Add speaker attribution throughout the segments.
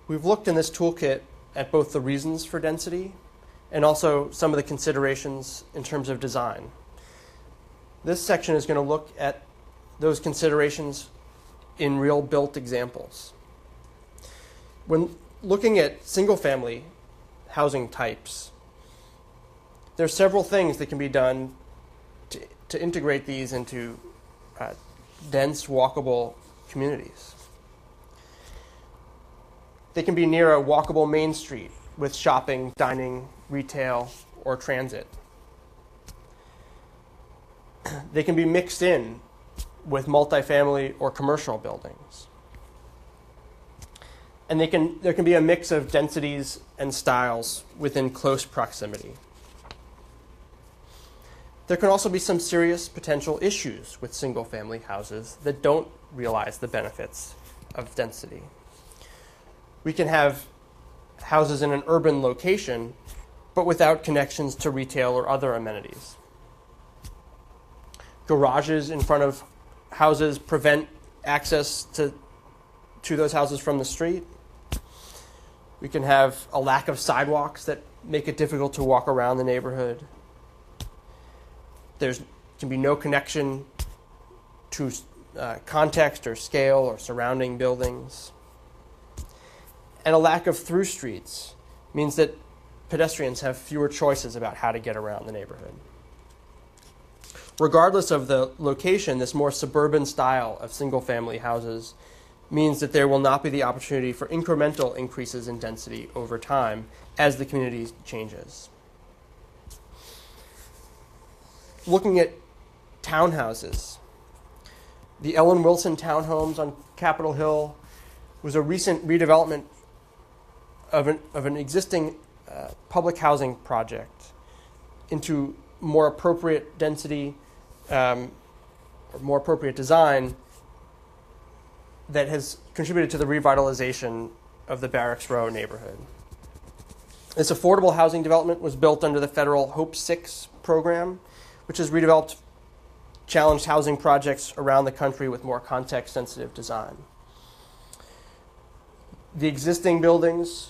Speaker 1: We've looked in this toolkit at both the reasons for density and also some of the considerations in terms of design. This section is going to look at those considerations in real built examples. When looking at single-family housing types, there are several things that can be done to integrate these into dense, walkable communities. They can be near a walkable main street with shopping, dining, retail, or transit. They can be mixed in with multifamily or commercial buildings. And there can be a mix of densities and styles within close proximity. There can also be some serious potential issues with single-family houses that don't realize the benefits of density. We can have houses in an urban location, but without connections to retail or other amenities. Garages in front of houses prevent access to those houses from the street. We can have a lack of sidewalks that make it difficult to walk around the neighborhood. There can be no connection to context or scale or surrounding buildings. And a lack of through streets means that pedestrians have fewer choices about how to get around the neighborhood. Regardless of the location, this more suburban style of single-family houses means that there will not be the opportunity for incremental increases in density over time as the community changes. Looking at townhouses, the Ellen Wilson townhomes on Capitol Hill was a recent redevelopment of an existing public housing project into more appropriate density or more appropriate design that has contributed to the revitalization of the Barracks Row neighborhood. This affordable housing development was built under the federal Hope 6 program, which has redeveloped challenged housing projects around the country with more context-sensitive design. The existing buildings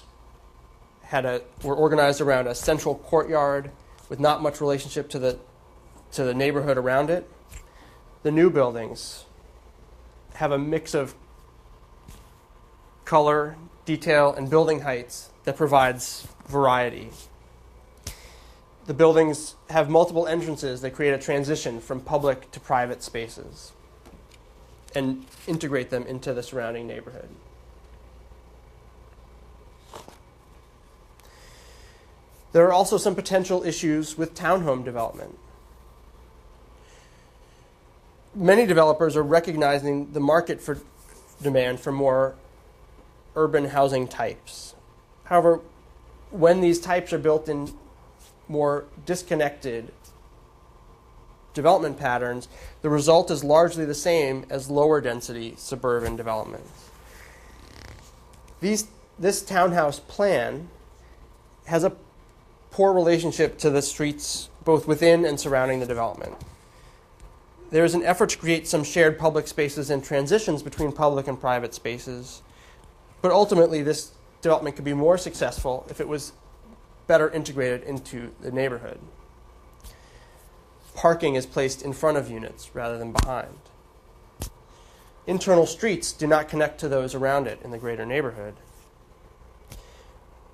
Speaker 1: were organized around a central courtyard with not much relationship to the neighborhood around it. The new buildings have a mix of color, detail, and building heights that provides variety. The buildings have multiple entrances that create a transition from public to private spaces and integrate them into the surrounding neighborhood. There are also some potential issues with townhome development. Many developers are recognizing the market for demand for more urban housing types. However, when these types are built in more disconnected development patterns, the result is largely the same as lower density suburban developments. This townhouse plan has a poor relationship to the streets both within and surrounding the development. There is an effort to create some shared public spaces and transitions between public and private spaces, but ultimately this development could be more successful if it was better integrated into the neighborhood. Parking is placed in front of units rather than behind. Internal streets do not connect to those around it in the greater neighborhood.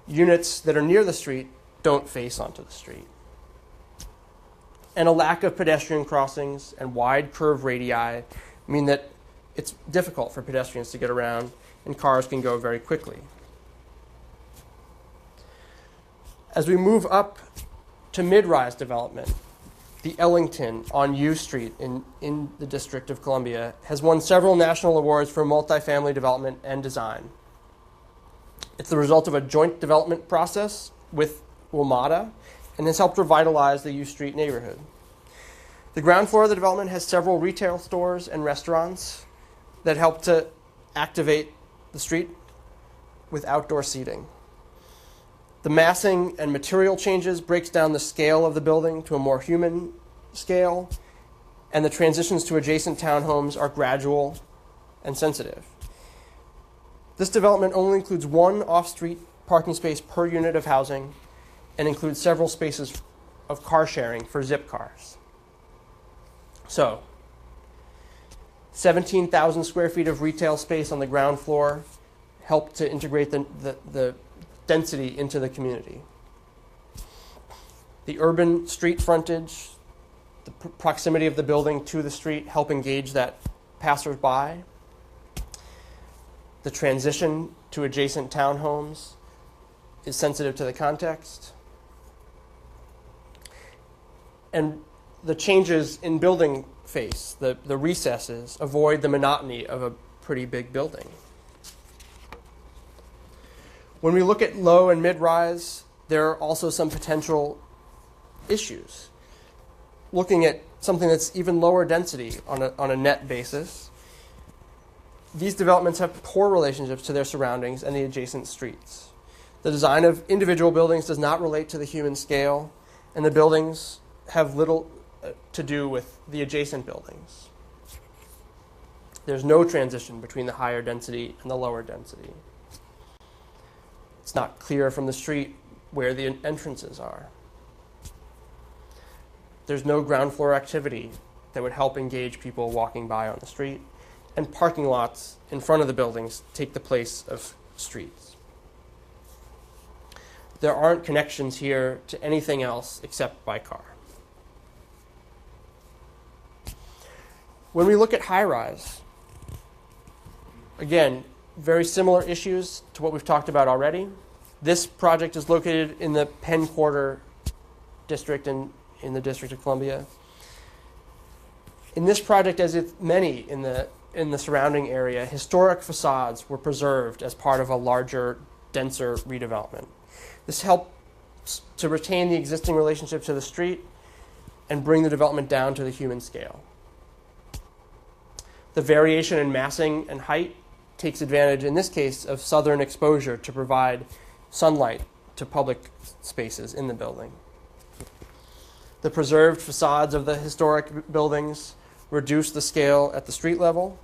Speaker 1: Units that are near the street don't face onto the street. And a lack of pedestrian crossings and wide curve radii mean that it's difficult for pedestrians to get around and cars can go very quickly. As we move up to mid-rise development, the Ellington on U Street in the District of Columbia has won several national awards for multifamily development and design. It's the result of a joint development process with WMATA and has helped revitalize the U Street neighborhood. The ground floor of the development has several retail stores and restaurants that help to activate the street with outdoor seating. The massing and material changes breaks down the scale of the building to a more human scale, and the transitions to adjacent townhomes are gradual and sensitive. This development only includes one off-street parking space per unit of housing and includes several spaces of car sharing for Zip cars. So, 17,000 square feet of retail space on the ground floor help to integrate the density into the community. The urban street frontage, the proximity of the building to the street help engage that passersby. The transition to adjacent townhomes is sensitive to the context. And the changes in building face, the recesses, avoid the monotony of a pretty big building. When we look at low and mid-rise, there are also some potential issues. Looking at something that's even lower density on a net basis, these developments have poor relationships to their surroundings and the adjacent streets. The design of individual buildings does not relate to the human scale, and the buildings have little to do with the adjacent buildings. There's no transition between the higher density and the lower density. It's not clear from the street where the entrances are. There's no ground floor activity that would help engage people walking by on the street, and parking lots in front of the buildings take the place of streets. There aren't connections here to anything else except by car. When we look at high-rise, again, very similar issues to what we've talked about already. This project is located in the Penn Quarter district in the District of Columbia. In this project, as with many in the surrounding area, historic facades were preserved as part of a larger, denser redevelopment. This helps to retain the existing relationship to the street and bring the development down to the human scale. The variation in massing and height takes advantage, in this case, of southern exposure to provide sunlight to public spaces in the building. The preserved facades of the historic buildings reduce the scale at the street level.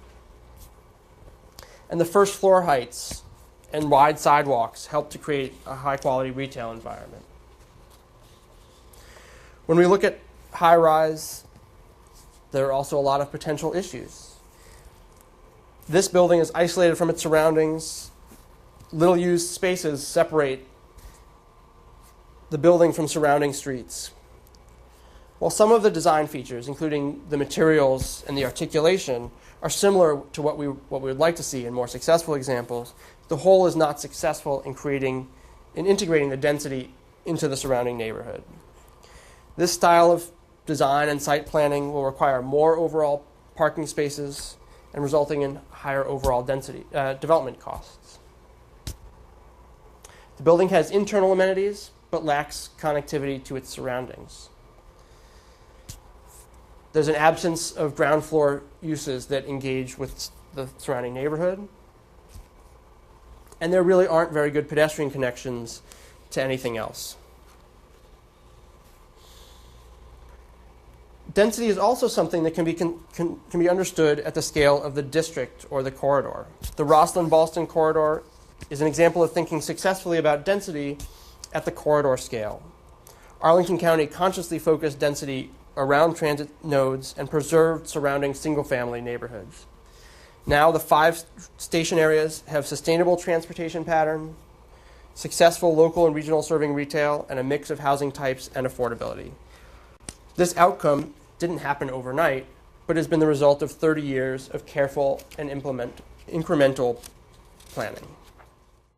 Speaker 1: And the first floor heights and wide sidewalks help to create a high-quality retail environment. When we look at high-rise, there are also a lot of potential issues. This building is isolated from its surroundings. Little used spaces separate the building from surrounding streets. While some of the design features, including the materials and the articulation, are similar to what we would like to see in more successful examples, the whole is not successful in integrating the density into the surrounding neighborhood. This style of design and site planning will require more overall parking spaces and resulting in higher overall density development costs. The building has internal amenities, but lacks connectivity to its surroundings. There's an absence of ground floor uses that engage with the surrounding neighborhood. And there really aren't very good pedestrian connections to anything else. Density is also something that can be understood at the scale of the district or the corridor. The Rosslyn-Ballston corridor is an example of thinking successfully about density at the corridor scale. Arlington County consciously focused density around transit nodes and preserved surrounding single-family neighborhoods. Now the 5 station areas have sustainable transportation pattern, successful local and regional serving retail, and a mix of housing types and affordability. This outcome didn't happen overnight, but has been the result of 30 years of careful and incremental planning.